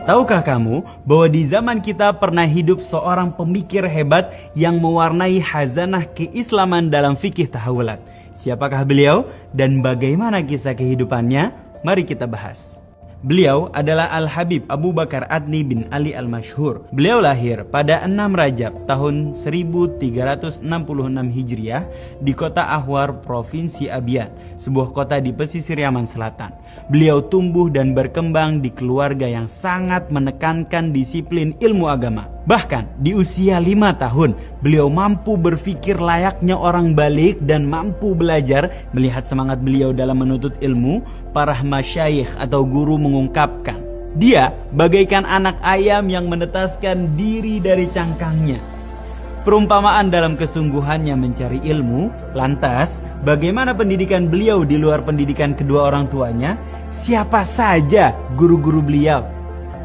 Tahukah kamu bahwa di zaman kita pernah hidup seorang pemikir hebat yang mewarnai khazanah keislaman dalam fikih tahawulat? Siapakah beliau dan bagaimana kisah kehidupannya? Mari kita bahas. Beliau adalah Al-Habib Abu Bakar Adni bin Ali Al-Masyhur. Beliau lahir pada 6 Rajab tahun 1366 Hijriah di kota Ahwar, Provinsi Abyan, sebuah kota di pesisir Yaman Selatan. Beliau tumbuh dan berkembang di keluarga yang sangat menekankan disiplin ilmu agama. Bahkan di usia 5 tahun, beliau mampu berpikir layaknya orang balik dan mampu belajar. Melihat semangat beliau dalam menuntut ilmu, para masyayikh atau guru mengungkapkan, dia bagaikan anak ayam yang menetaskan diri dari cangkangnya. Perumpamaan dalam kesungguhannya mencari ilmu. Lantas, bagaimana pendidikan beliau di luar pendidikan kedua orang tuanya? Siapa saja guru-guru beliau?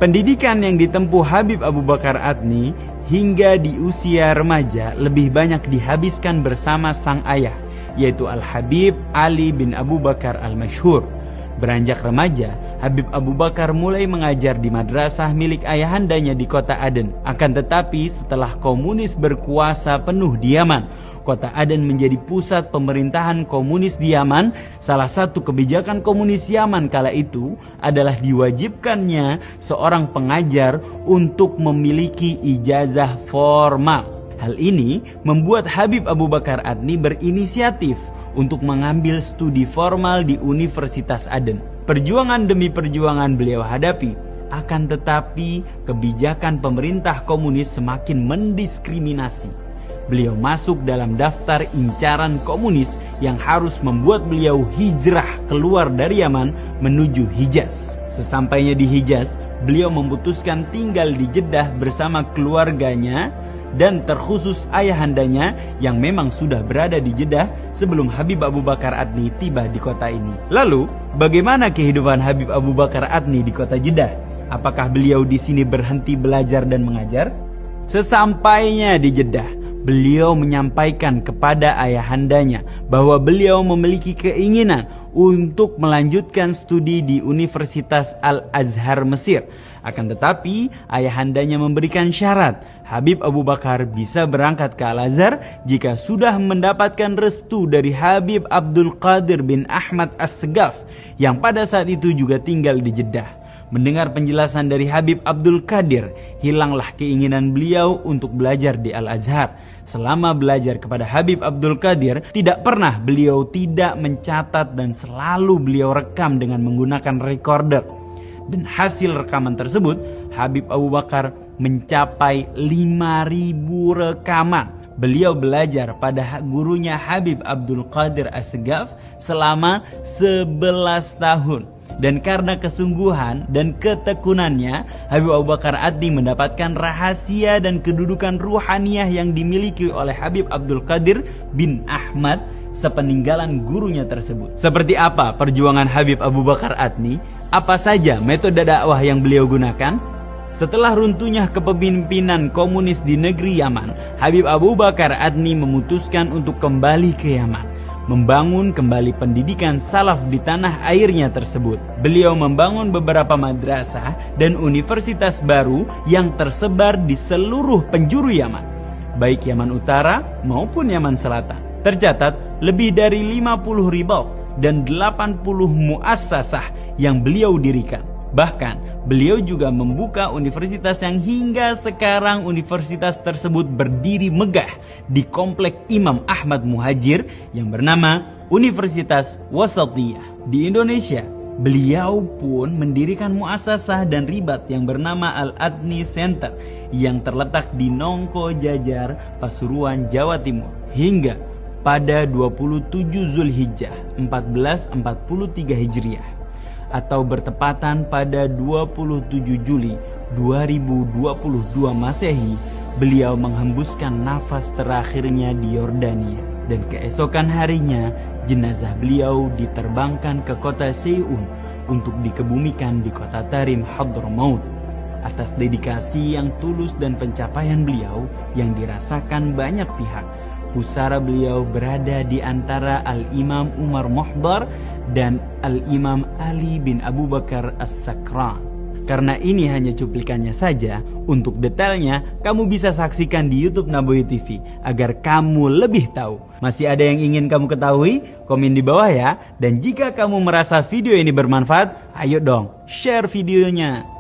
Pendidikan yang ditempuh Habib Abu Bakar Adni hingga di usia remaja lebih banyak dihabiskan bersama sang ayah, yaitu Al-Habib Ali bin Abu Bakar Al-Masyhur. Beranjak remaja, Habib Abu Bakar mulai mengajar di madrasah milik ayahandanya di kota Aden. Akan tetapi setelah komunis berkuasa penuh di Yaman, kota Aden menjadi pusat pemerintahan komunis di Yaman. Salah satu kebijakan komunis Yaman kala itu adalah diwajibkannya seorang pengajar untuk memiliki ijazah formal. Hal ini membuat Habib Abu Bakar Adni berinisiatif untuk mengambil studi formal di Universitas Aden. Perjuangan demi perjuangan beliau hadapi. Akan tetapi kebijakan pemerintah komunis semakin mendiskriminasi. Beliau masuk dalam daftar incaran komunis yang harus membuat beliau hijrah keluar dari Yaman menuju Hijaz. Sesampainya di Hijaz, beliau memutuskan tinggal di Jeddah bersama keluarganya dan terkhusus ayahandanya yang memang sudah berada di Jeddah sebelum Habib Abu Bakar Adni tiba di kota ini. Lalu, bagaimana kehidupan Habib Abu Bakar Adni di kota Jeddah? Apakah beliau di sini berhenti belajar dan mengajar? Sesampainya di Jeddah, beliau menyampaikan kepada ayahandanya bahwa beliau memiliki keinginan untuk melanjutkan studi di Universitas Al-Azhar Mesir. Akan tetapi ayahandanya memberikan syarat, Habib Abu Bakar bisa berangkat ke Al-Azhar jika sudah mendapatkan restu dari Habib Abdul Qadir bin Ahmad As-Segaf yang pada saat itu juga tinggal di Jeddah. Mendengar penjelasan dari Habib Abdul Qadir, hilanglah keinginan beliau untuk belajar di Al-Azhar. Selama belajar kepada Habib Abdul Qadir, tidak pernah beliau tidak mencatat dan selalu beliau rekam dengan menggunakan recorder. Dan hasil rekaman tersebut, Habib Abu Bakar mencapai 5.000 rekaman. Beliau belajar pada gurunya Habib Abdul Qadir As-Segaf selama 11 tahun. Dan karena kesungguhan dan ketekunannya, Habib Abu Bakar Adni mendapatkan rahasia dan kedudukan ruhaniyah yang dimiliki oleh Habib Abdul Qadir bin Ahmad sepeninggalan gurunya tersebut. Seperti apa perjuangan Habib Abu Bakar Adni? Apa saja metode dakwah yang beliau gunakan? Setelah runtuhnya kepemimpinan komunis di negeri Yaman, Habib Abu Bakar Adni memutuskan untuk kembali ke Yaman, membangun kembali pendidikan salaf di tanah airnya tersebut. Beliau membangun beberapa madrasah dan universitas baru yang tersebar di seluruh penjuru Yaman, baik Yaman Utara maupun Yaman Selatan. Tercatat lebih dari 50 ribat dan 80 muassasah yang beliau dirikan. Bahkan beliau juga membuka universitas yang hingga sekarang universitas tersebut berdiri megah di komplek Imam Ahmad Muhajir yang bernama Universitas Wasatiyah. Di Indonesia, beliau pun mendirikan muassasah dan ribat yang bernama Al-Adni Center yang terletak di Nongko Jajar, Pasuruan, Jawa Timur. Hingga pada 27 Zulhijjah 1443 Hijriah atau bertepatan pada 27 Juli 2022 Masehi, beliau menghembuskan nafas terakhirnya di Yordania. Dan keesokan harinya, jenazah beliau diterbangkan ke kota Seyun untuk dikebumikan di kota Tarim, Hadramaut. Atas dedikasi yang tulus dan pencapaian beliau yang dirasakan banyak pihak, pusara beliau berada di antara Al-Imam Umar Muhdar dan Al-Imam Ali bin Abu Bakar As-Sakran. Karena ini hanya cuplikannya saja, untuk detailnya kamu bisa saksikan di YouTube Naboy TV agar kamu lebih tahu. Masih ada yang ingin kamu ketahui? Komen di bawah ya. Dan jika kamu merasa video ini bermanfaat, ayo dong share videonya.